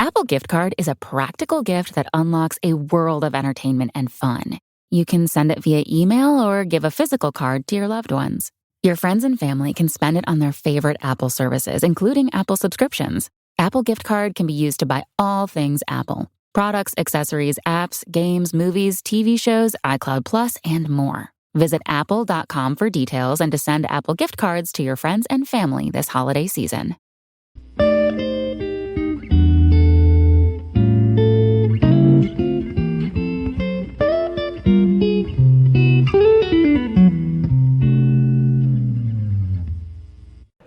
Apple Gift Card is a practical gift that unlocks a world of entertainment and fun. You can send it via email or give a physical card to your loved ones. Your friends and family can spend it on their favorite Apple services, including Apple subscriptions. Apple Gift Card can be used to buy all things Apple: products, accessories, apps, games, movies, TV shows, iCloud Plus, and more. Visit apple.com for details and to send Apple Gift Cards to your friends and family this holiday season.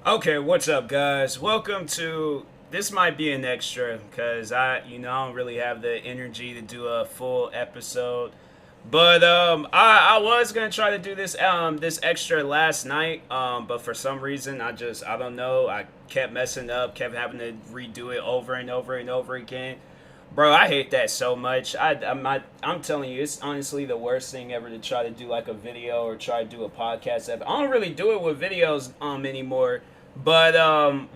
Okay, what's up, guys? Welcome to, this might be an extra because I don't really have the energy to do a full episode. But I was gonna try to do this this extra last night, but for some reason I don't know, I kept messing up, kept having to redo it over and over and over again. Bro, I hate that so much. I'm telling you, it's honestly the worst thing ever to try to do like a video or try to do a podcast. I don't really do it with videos anymore. But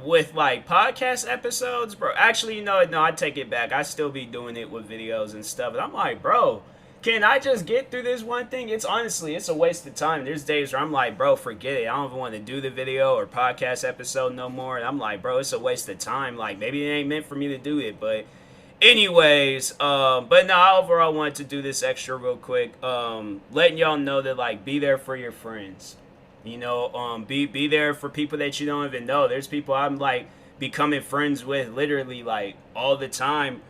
with like podcast episodes, bro, actually, no, I take it back. I still be doing it with videos and stuff. And I'm like, bro, can I just get through this one thing? It's a waste of time. There's days where I'm like, bro, forget it. I don't even want to do the video or podcast episode no more. And I'm like, bro, it's a waste of time. Like, maybe it ain't meant for me to do it. But anyways, but no, overall I wanted to do this extra real quick. Letting y'all know that, like, be there for your friends. Be there for people that you don't even know. There's people I'm like becoming friends with literally like all the time.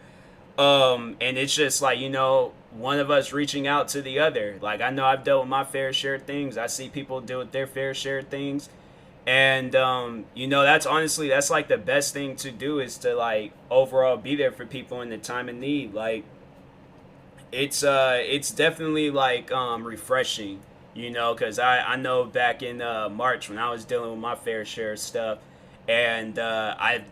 And it's just like, one of us reaching out to the other. Like, I know I've dealt with my fair share of things. I see people deal with their fair share of things. And, that's like the best thing to do is to like overall be there for people in the time of need. Like, it's definitely like refreshing. Because I know back in March when I was dealing with my fair share of stuff, and I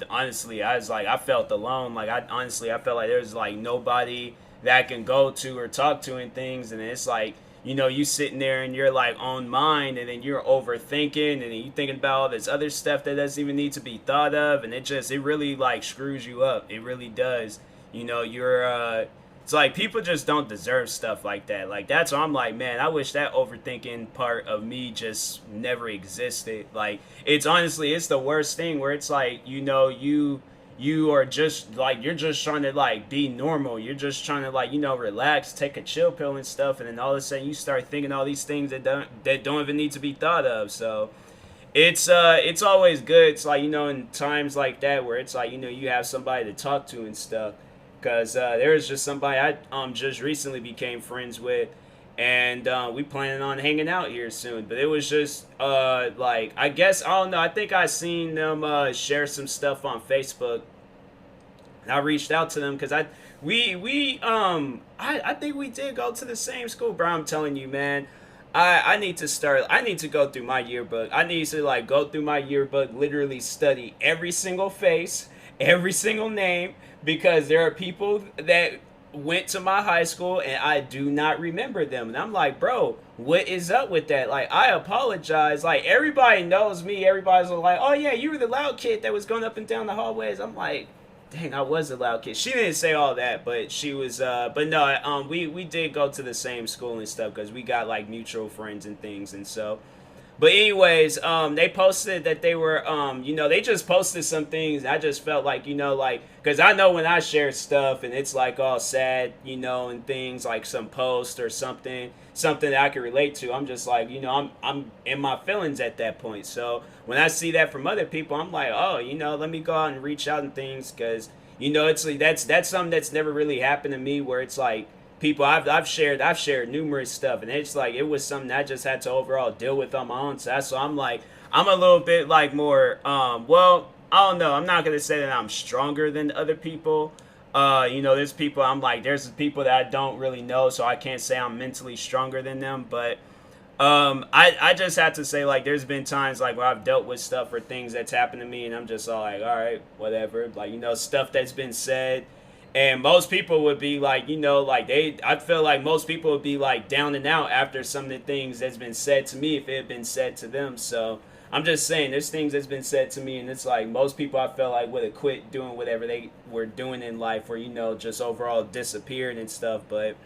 felt alone. Like, I felt like there's like nobody that I can go to or talk to and things. And it's like, you sitting there and you're like on mind, and then you're overthinking, and then you thinking about all this other stuff that doesn't even need to be thought of, and it really like screws you up. It really does. It's like people just don't deserve stuff like that. Like, that's why I'm like, man, I wish that overthinking part of me just never existed. Like, it's the worst thing where it's like, you are just like, you're just trying to like be normal. You're just trying to like, relax, take a chill pill and stuff. And then all of a sudden you start thinking all these things that don't even need to be thought of. So it's always good. It's like, in times like that where it's like, you have somebody to talk to and stuff. Because there was just somebody I just recently became friends with, and we planning on hanging out here soon. But it was just like, I guess, I don't know, I think I seen them share some stuff on Facebook, and I reached out to them because I think we did go to the same school, bro. I'm telling you, man. I need to go through my yearbook. I need to like go through my yearbook, literally study every single face, every single name, because there are people that went to my high school and I do not remember them. And I'm like, bro, what is up with that? Like, I apologize. Like, everybody knows me. Everybody's like, oh yeah, you were the loud kid that was going up and down the hallways. I'm like, dang, I was a loud kid. She didn't say all that, but she was, but no, we did go to the same school and stuff because we got like mutual friends and things. And so, but anyways, they posted that they were, they just posted some things. I just felt like, because I know when I share stuff and it's like all sad, and things like some post or something that I can relate to, I'm just like, I'm in my feelings at that point. So when I see that from other people, I'm like, oh, let me go out and reach out and things, because, it's like, that's something that's never really happened to me, where it's like, people I've shared numerous stuff, and it's like it was something I just had to overall deal with on my own. So I'm like, I'm a little bit like more well, I don't know, I'm not gonna say that I'm stronger than other people. There's people there's people that I don't really know, so I can't say I'm mentally stronger than them. But I just have to say, like, there's been times like where I've dealt with stuff or things that's happened to me, and I'm just all like, all right, whatever, like, stuff that's been said. And most people would be like, I feel like most people would be like down and out after some of the things that's been said to me if it had been said to them. So I'm just saying, there's things that's been said to me, and it's like most people I feel like would have quit doing whatever they were doing in life, or just overall disappeared and stuff. But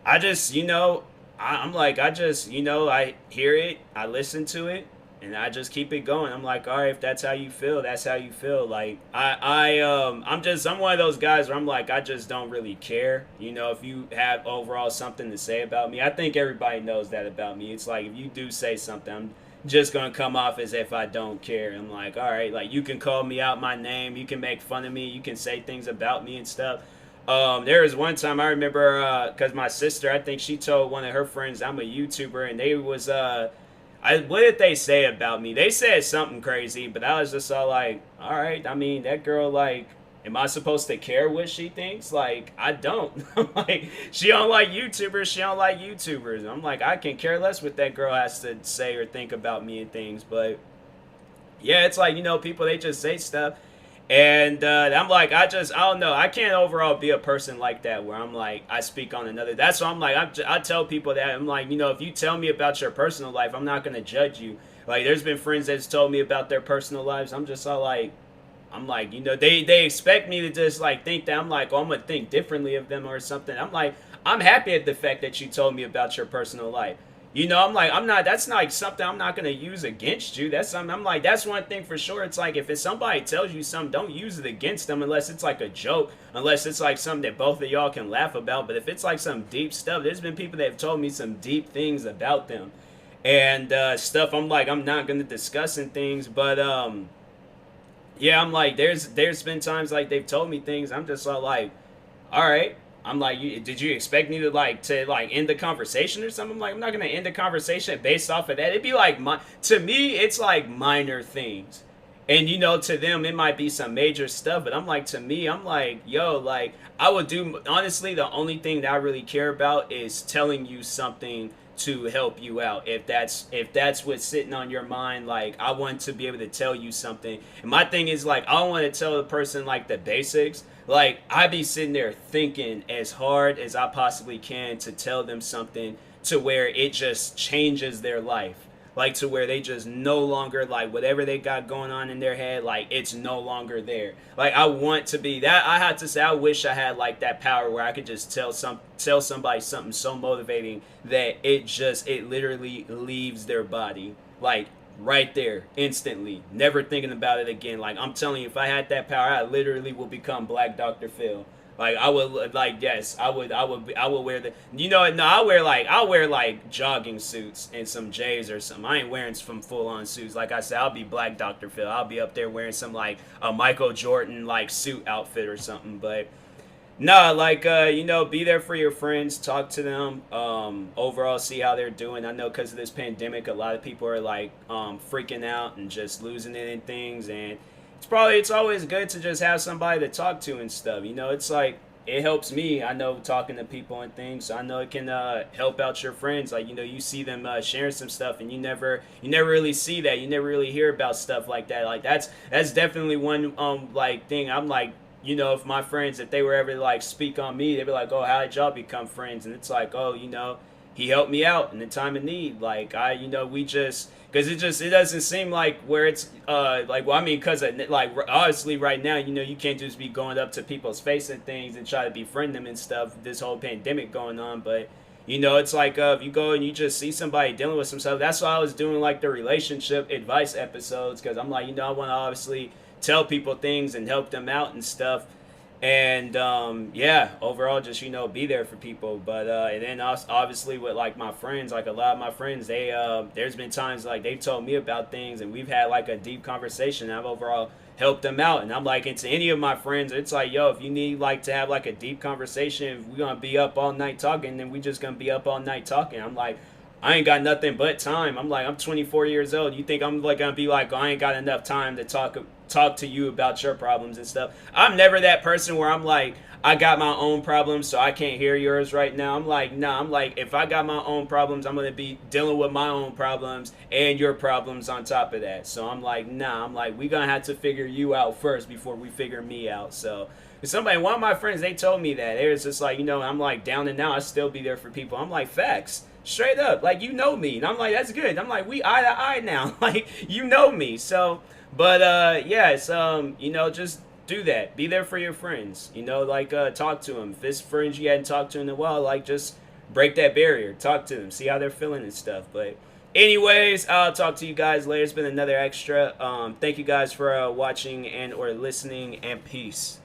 I just, I'm like, I just, I hear it, I listen to it, and I just keep it going. I'm like, all right, if that's how you feel, that's how you feel. Like, I'm one of those guys where I'm like, I just don't really care. If you have overall something to say about me, I think everybody knows that about me. It's like, if you do say something, I'm just gonna come off as if I don't care. I'm like, all right, like you can call me out my name, you can make fun of me, you can say things about me and stuff. There was one time I remember because my sister, I think she told one of her friends I'm a YouTuber, and they was what did they say about me? They said something crazy, but I was just all like, all right. I mean, that girl, like, am I supposed to care what she thinks? Like, I don't. I'm like, she don't like YouTubers. She don't like YouTubers. I'm like, I can care less what that girl has to say or think about me and things. But yeah, it's like people they just say stuff, and I'm like, I don't know. I can't overall be a person like that where I'm like, I speak on another. That's why I'm like, I tell people that. I'm like, if you tell me about your personal life, I'm not going to judge you. Like, there's been friends that's told me about their personal lives. I'm just all like, they expect me to just like think that I'm like, oh, I'm going to think differently of them or something. I'm like, I'm happy at the fact that you told me about your personal life. I'm like, that's not like something I'm not going to use against you. That's something I'm like, that's one thing for sure. It's like, if it's somebody tells you something, don't use it against them unless it's like a joke, unless it's like something that both of y'all can laugh about. But if it's like some deep stuff, there's been people that have told me some deep things about them and stuff I'm like, I'm not going to discuss and things. But yeah, I'm like, there's been times like they've told me things. I'm just like, all right. I'm like, did you expect me to end the conversation or something? I'm like, I'm not gonna end the conversation based off of that. It'd be like to me, it's like minor things, and to them it might be some major stuff. But I'm like, to me, I'm like, yo, like I would do. Honestly, the only thing that I really care about is telling you something to help you out. If that's what's sitting on your mind, like I want to be able to tell you something. And my thing is like, I don't want to tell the person like the basics. Like, I be sitting there thinking as hard as I possibly can to tell them something to where it just changes their life. Like, to where they just no longer, like, whatever they got going on in their head, like, it's no longer there. Like, I want to be that. I have to say, I wish I had, like, that power where I could just tell somebody something so motivating that it literally leaves their body. Like, right there, instantly, never thinking about it again. Like, I'm telling you, if I had that power, I literally would become Black Dr. Phil. Like, I would, like, yes, I would wear the, no, I'll wear like jogging suits and some J's or something. I ain't wearing some full on suits. Like I said, I'll be Black Dr. Phil. I'll be up there wearing some like a Michael Jordan like suit outfit or something. But no, like, be there for your friends, talk to them, overall see how they're doing. I know because of this pandemic, a lot of people are like freaking out and just losing it in things, and it's always good to just have somebody to talk to and stuff. It's like, it helps me, I know, talking to people and things. So I know it can help out your friends. Like, you see them sharing some stuff, and you never really see that. You never really hear about stuff like that. Like, that's definitely one like thing. I'm like, if my friends, if they were ever like speak on me, they'd be like, oh, how did y'all become friends? And it's like, oh, he helped me out in the time of need. Like, we just, because it doesn't seem like where it's like, well, I mean, because like obviously right now, you can't just be going up to people's face and things and try to befriend them and stuff, this whole pandemic going on. But it's like, if you go and you just see somebody dealing with some stuff. That's why I was doing like the relationship advice episodes, because I'm like, I want to obviously tell people things and help them out and stuff. And yeah, overall, just be there for people. But and then obviously with like my friends, like a lot of my friends, they there's been times like they've told me about things, and we've had like a deep conversation. I've overall helped them out, and I'm like, and to any of my friends, it's like, yo, if you need like to have like a deep conversation, if we're gonna be up all night talking, then we just gonna be up all night talking. I'm like, I ain't got nothing but time. I'm like, I'm 24 years old. You think I'm like gonna be like, oh, I ain't got enough time to talk to you about your problems and stuff? I'm never that person where I'm like, I got my own problems, so I can't hear yours right now. I'm like, nah, I'm like, if I got my own problems, I'm gonna be dealing with my own problems and your problems on top of that. So I'm like, nah, I'm like, we gonna have to figure you out first before we figure me out. So one of my friends, they told me that. It was just like, I'm like, down and now, I still be there for people. I'm like, facts. straight up. Like, you know me. And I'm like, that's good. I'm like, we eye to eye now. Like, you know me. So, but yeah, it's just do that. Be there for your friends. Like talk to them. If it's friends you hadn't talked to in a while, like just break that barrier. Talk to them. See how they're feeling and stuff. But anyways, I'll talk to you guys later. It's been another extra. Thank you guys for watching and or listening, and peace.